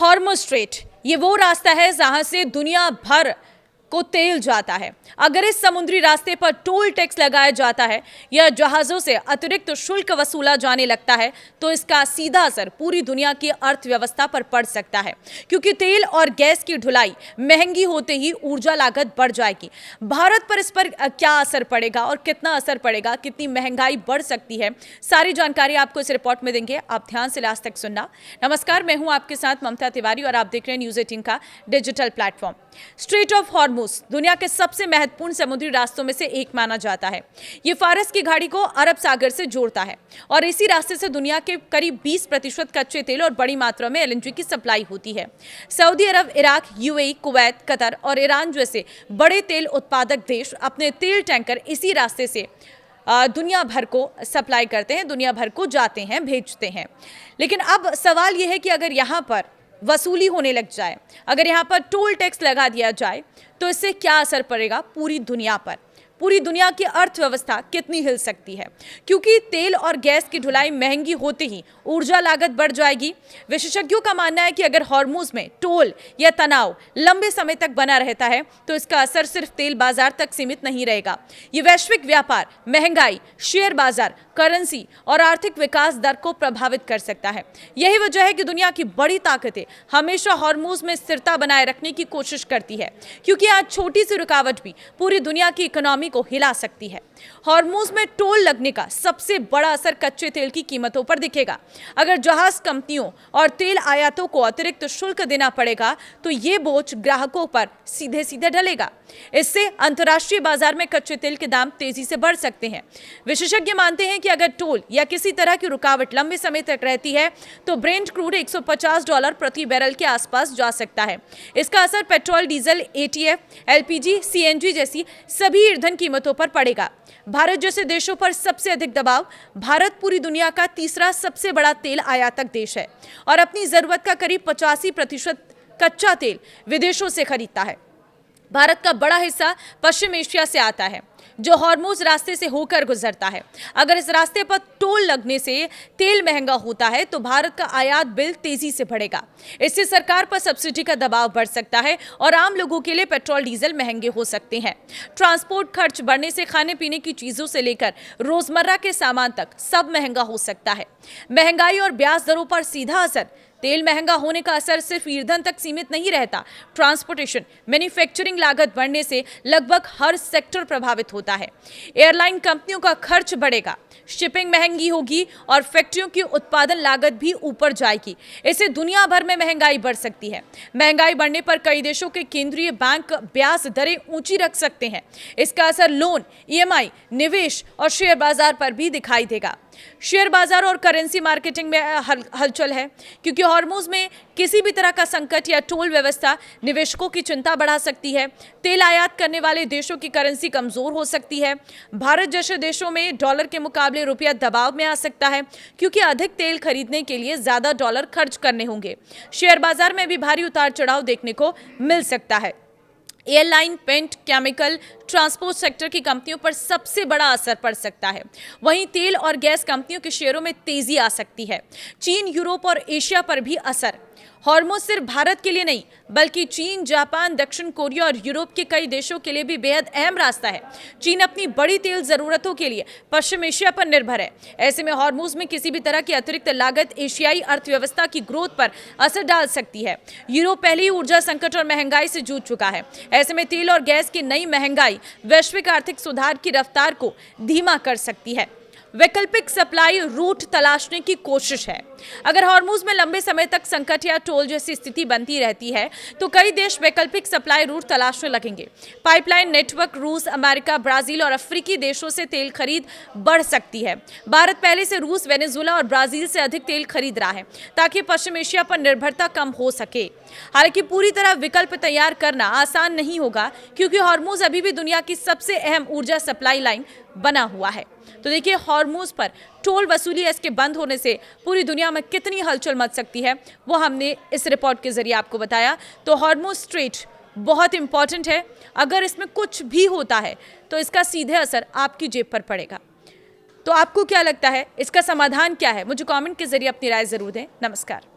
Hormuz straight ये वो रास्ता है जहां से दुनिया भर को तेल जाता है। अगर इस समुद्री रास्ते पर टोल टैक्स लगाया जाता है या जहाजों से अतिरिक्त शुल्क वसूला जाने लगता है तो इसका सीधा असर पूरी दुनिया की अर्थव्यवस्था पर पड़ सकता है, क्योंकि तेल और गैस की ढुलाई महंगी होते ही ऊर्जा लागत बढ़ जाएगी। भारत पर इस पर क्या असर पड़ेगा और कितना असर पड़ेगा, कितनी महंगाई बढ़ सकती है, सारी जानकारी आपको इस रिपोर्ट में देंगे। आप ध्यान से लास्ट तक सुनना। नमस्कार, मैं हूं आपके साथ ममता तिवारी और आप देख रहे हैं न्यूज़ 18 का digital platform. Straight of Hormuz दुनिया के सबसे महत्वपूर्ण समुद्री रास्तों में से एक माना जाता है। ये फारस की खाड़ी को अरब सागर से जोड़ता है और इसी रास्ते से दुनिया के करीब 20% कच्चे तेल और बड़ी मात्रा में एलएनजी की सप्लाई होती है। सऊदी अरब, इराक, यूएई, कुवैत, कतर और ईरान जैसे बड़े तेल उत्पादक देश अपने तेल टैंकर इसी रास्ते से दुनिया भर को सप्लाई करते हैं, दुनिया भर को जाते हैं, भेजते हैं। लेकिन अब सवाल यह है कि अगर यहाँ पर वसूली होने लग जाए, अगर यहाँ पर टोल टैक्स लगा दिया जाए तो इससे क्या असर पड़ेगा पूरी दुनिया पर, पूरी दुनिया की अर्थव्यवस्था कितनी हिल सकती है, क्योंकि तेल और गैस की ढुलाई महंगी होते ही ऊर्जा लागत बढ़ जाएगी। विशेषज्ञों का मानना है कि अगर हॉर्मुज़ में टोल या तनाव लंबे समय तक बना रहता है तो इसका असर सिर्फ तेल बाजार तक सीमित नहीं रहेगा। ये वैश्विक व्यापार, महंगाई, शेयर बाजार, करेंसी और आर्थिक विकास दर को प्रभावित कर सकता है। यही वजह है कि दुनिया की बड़ी ताकतें हमेशा हॉर्मुज़ में स्थिरता बनाए रखने की कोशिश करती है, क्योंकि आज छोटी सी रुकावट भी पूरी दुनिया की इकोनॉमी को हिला सकती है। हॉर्मुज़ में टोल लगने का सबसे बड़ा असर कच्चे तेल की कीमतों पर दिखेगा। अगर जहाज कंपनियों और तेल आयातों को अतिरिक्त शुल्क देना पड़ेगा तो ये बोझ ग्राहकों पर सीधे सीधे डलेगा। इससे अंतर्राष्ट्रीय बाजार में कच्चे तेल के दाम तेजी से बढ़ सकते हैं। विशेषज्ञ मानते हैं कि अगर टोल या किसी तरह की रुकावट लंबे समय तक रहती है तो ब्रेंट क्रूड $150 प्रति बैरल के आसपास जा सकता है। इसका असर petrol, diesel, ETF, LPG, CNG जैसी सभी ईंधन कीमतों पर पड़ेगा। भारत जैसे देशों पर सबसे अधिक दबाव। भारत पूरी दुनिया का तीसरा सबसे बड़ा तेल आयातक देश है और अपनी जरूरत का करीब 85% कच्चा तेल विदेशों से खरीदता है। भारत का बड़ा हिस्सा पश्चिम एशिया से आता है जो हॉर्मुज़ रास्ते से होकर गुजरता है। अगर इस रास्ते पर टोल लगने से तेल महंगा होता है तो भारत का आयात बिल तेजी से बढ़ेगा। इससे सरकार पर सब्सिडी का दबाव बढ़ सकता है और आम लोगों के लिए पेट्रोल, डीजल महंगे हो सकते हैं। ट्रांसपोर्ट खर्च बढ़ने से खाने पीने की चीजों से लेकर रोजमर्रा के सामान तक सब महंगा हो सकता है। महंगाई और ब्याज दरों पर सीधा असर। तेल महंगा होने का असर सिर्फ ईंधन तक सीमित नहीं रहता। ट्रांसपोर्टेशन, मैन्युफैक्चरिंग लागत बढ़ने से लगभग हर सेक्टर प्रभावित होता है। एयरलाइन कंपनियों का खर्च बढ़ेगा, शिपिंग महंगी होगी और फैक्ट्रियों की उत्पादन लागत भी ऊपर जाएगी। इससे दुनिया भर में महंगाई बढ़ सकती है। महंगाई बढ़ने पर कई देशों के केंद्रीय बैंक ब्याज दरें ऊंची रख सकते हैं। इसका असर लोन, ईएमआई, निवेश और शेयर बाजार पर भी दिखाई देगा। शेयर बाजार और करेंसी मार्केटिंग में हलचल है, क्योंकि हॉर्मुज़ में किसी भी तरह का संकट या टोल व्यवस्था निवेशकों की चिंता बढ़ा सकती है। तेल आयात करने वाले देशों की करेंसी कमजोर हो सकती है। भारत जैसे देशों में डॉलर के मुकाबले रुपया दबाव में आ सकता है, क्योंकि अधिक तेल खरीदने के लिए ज्यादा डॉलर खर्च करने होंगे। शेयर बाजार में भी भारी उतार चढ़ाव देखने को मिल सकता है। Airline, paint, chemical, transport sector की कंपनियों पर सबसे बड़ा असर पड़ सकता है। वहीं तेल और गैस कंपनियों के शेयरों में तेजी आ सकती है। चीन, यूरोप और एशिया पर भी असर। हॉर्मुज़ सिर्फ भारत के लिए नहीं बल्कि चीन, जापान, दक्षिण कोरिया और यूरोप के कई देशों के लिए भी बेहद अहम रास्ता है। चीन अपनी बड़ी तेल जरूरतों के लिए पश्चिम एशिया पर निर्भर है। ऐसे में हॉर्मुज़ में किसी भी तरह की अतिरिक्त लागत एशियाई अर्थव्यवस्था की ग्रोथ पर असर डाल सकती है। यूरोप पहले ही ऊर्जा संकट और महंगाई से जूझ चुका है। ऐसे में तेल और गैस की नई महंगाई वैश्विक आर्थिक सुधार की रफ्तार को धीमा कर सकती है। वैकल्पिक सप्लाई रूट तलाशने की कोशिश है। अगर हॉर्मुज़ में लंबे समय तक संकट या टोल जैसी स्थिति बनती रहती है तो कई देश वैकल्पिक सप्लाई रूट तलाशने लगेंगे। पाइपलाइन नेटवर्क रूस, अमेरिका, ब्राजील और अफ्रीकी देशों से तेल खरीद बढ़ सकती है। भारत पहले से रूस, वेनेजुएला और ब्राजील से अधिक तेल खरीद रहा है ताकि पश्चिम एशिया पर निर्भरता कम हो सके। हालांकि पूरी तरह विकल्प तैयार करना आसान नहीं होगा, क्योंकि हॉर्मुज़ अभी भी दुनिया की सबसे अहम ऊर्जा सप्लाई लाइन बना हुआ है। तो देखिए, हॉर्मुज़ पर टोल वसूली इसके बंद होने से पूरी दुनिया में कितनी हलचल मच सकती है वो हमने इस रिपोर्ट के जरिए आपको बताया। तो हॉर्मुज़ स्ट्रेट बहुत इंपॉर्टेंट है। अगर इसमें कुछ भी होता है तो इसका सीधे असर आपकी जेब पर पड़ेगा। तो आपको क्या लगता है, इसका समाधान क्या है? मुझे कमेंट के जरिए अपनी राय जरूर दें। नमस्कार।